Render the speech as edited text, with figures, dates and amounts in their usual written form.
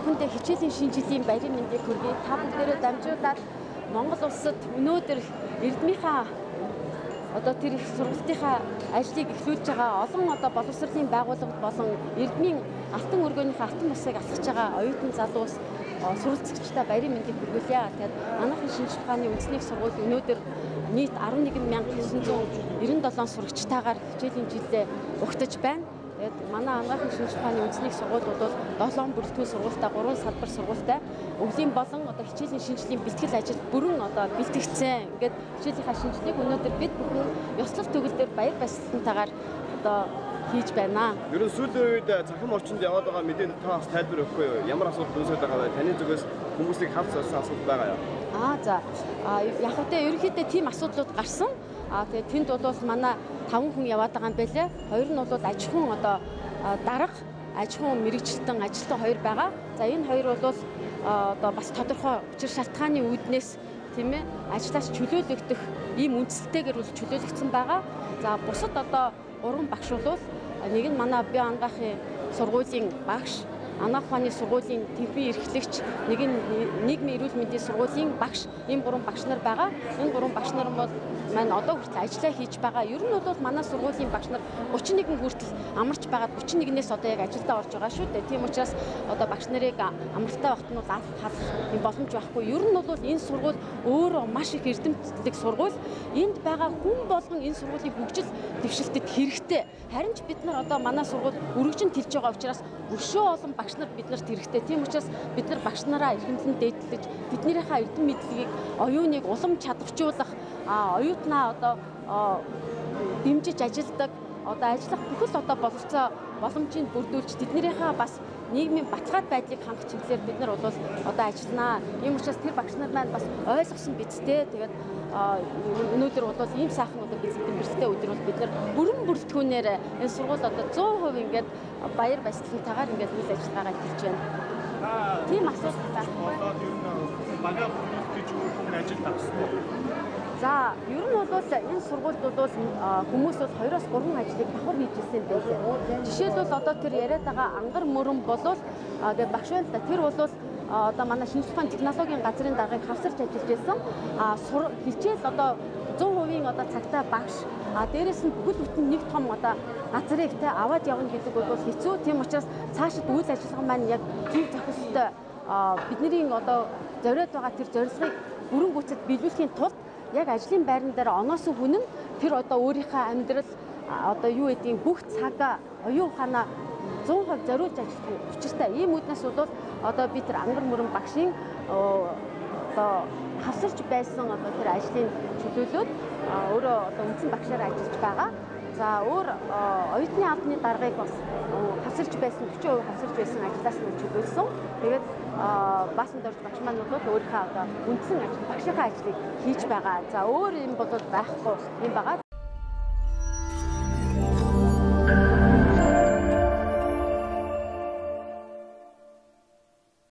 бүхэндээ хичээлийн шинэ жилийн баярын мэндийг хүргэе. Та бүгдээрээ дамжуулаад Монгол улсад өнөөдөр эрдмийнхаа тэр их сургалтынхаа ажлыг эхлүүлж байгаа олон боловсролын байгууллагууд болон эрдмийн алтан өргөөнийхөө алтан бусыг асгаж байгаа оюутан залуус суралцагчдаа баярын мэндийг хүргүүлье. Тэгээд манайхын шинжлэх ухааны үндэсний сургууль өнөөдөр нийт 11,997 сурагчтайгаар хичээлийн жилдээ угтаж байна. Тэгээд манай анагаахын шинжлэх ухааны үндэсний сургуулиуд бол 7 бүрэлдэхүүн сургуультай, 3 салбар сургуультай, өвлийн болон хичээлийн шинжилгээний бэлтгэл ажил бүрэн бэлтгэгдсэн. Ингээд хичээлийнхаа шинжилгээг өнөөдөр бид бүхэн ёслол төгөлдөр баяр баясгалтайгаар хийж байна. Ер нь сүүлийн үед цахим орчинд яваад байгаа мэдээнд та бас тайлбар өгөхгүй юу? Ямар асуудал үүсэж байгаа вэ? Таны зүгээс хүмүүсийг хавц болсон асуудал байгаа юу? Яг ерөнхийдөө тийм асуудлууд гарсан. Тэгээд тэнд бол манай 5 хүн яваад байгаа юм байлээ. Хоёр нь бол аж ахуйн дарга, аж ахуйн мэрэгчлэн ажилтан хоёр байгаа. За энэ хоёр бол бас тодорхой учир шалтгааны үүднээс тийм ээ ажлаас чөлөөлөгдөх ийм үндсэлтэйгээр бол чөлөөлөгдсөн байгаа. За бусад 3 багш бол нэг нь манай бие анагаахын сургуулийн багш, анагаах ухааны сургуулийн төвийн эрхлэгч, нэг нь нийгмийн эрүүл мэндийн сургуулийн багш, ийм 3 багш нар байгаа. Энэ 3 багш нар бол маань одоо хүртэл ажиллаа хийж байгаа. Ер нь бол манай сургуулийн багш нар 31 хүртэл амарч байгаад 31-ээс яг ажилдаа орж байгаа шүү дээ. Тийм учраас багш нарыг амралттай багт нь халах юм боломж байхгүй. Ер нь бол энэ сургууль өөрөө маш их эрдэмтдэг сургууль. Энд байгаа хүн болгон энэ сургуулийн хөгжил дэвшилтэд хэрэгтэй. Харин ч бид нар манай сургууль өргөжин тэлж байгаа учраас өшөө олон багш нар биднэрт хэрэгтэй. Тийм учраас бид нар багш нараа эрхэмлэн дээдлэж биднийхээ эрдэм мэдлэгийг оюуныг улам чадваржуулах, оюутнаа дэмжиж ажилдаг, ажиллах бүхэл боловцоо боломжийг бүрдүүлж тэднийхээ бас нийгмийн баталгаад байдлыг хангах чиглэлээр бид нар ажилланаа. Ийм учраас тэр багш нар маань бас ойлгосон бидтэй. Тэгээд өнөөдөр ийм сайхан бэлтгэл өдөр бол бид нар бүрэн бүрэлдэхүүнээр энэ сургууль 100% ингээд баяр баясгалантайгаар ингээд үйл ажиллагаагаа эхэлж байна. Тийм асуудал байхгүй. Багаа бүрдүүлж хүн ажил тавьсан. За ер нь бол энэ сургуульд бол хүмүүс 2-3 ажлыг давхар хийж ирсэн байлээ. Жишээлбэл тэр яриад байгаа ангар мөрөн болвол багш байна л да. Тэр бол манай шинжлэх ухааны технологийн газрын даргыг хавсарч ажиллаж байсан. Хичээл 100% цагтаа багш. Дээрээс нь бүхэл бүтэн нэг том газрыг аваад явна гэдэг бол хэцүү. Тийм учраас цаашид үйл ажиллагаа маань яг зөв зохистой бидний зориод байгаа тэр зорилгыг бүрэн гүйцэд биелүүлэхийн тулд яг ажлын байран дээр оноос хүн нь тэр өөрийнхөө амьдрал бүх цагаа оюун ухаанаа 100% зориулж ажиллах учиртай. Ийм үднээс бол би тэр ангар мөрөн багшийн хавсарч байсан тэр ажлын чөлөөлөөд өөрөө үндсэн багшаараа ажиллаж байгаа. За өөр оюутны албаны даргыг бас хавсарч байсан 40% хавсарч байсан ажлаас нь чөлөөлсөн. Тэгээд баасан дөрж багш маань бол өөрийнхөө үндсэн ажил багшийнхаа ажлыг хийж байгаа. За өөр юм бол байхгүй юм байгаа.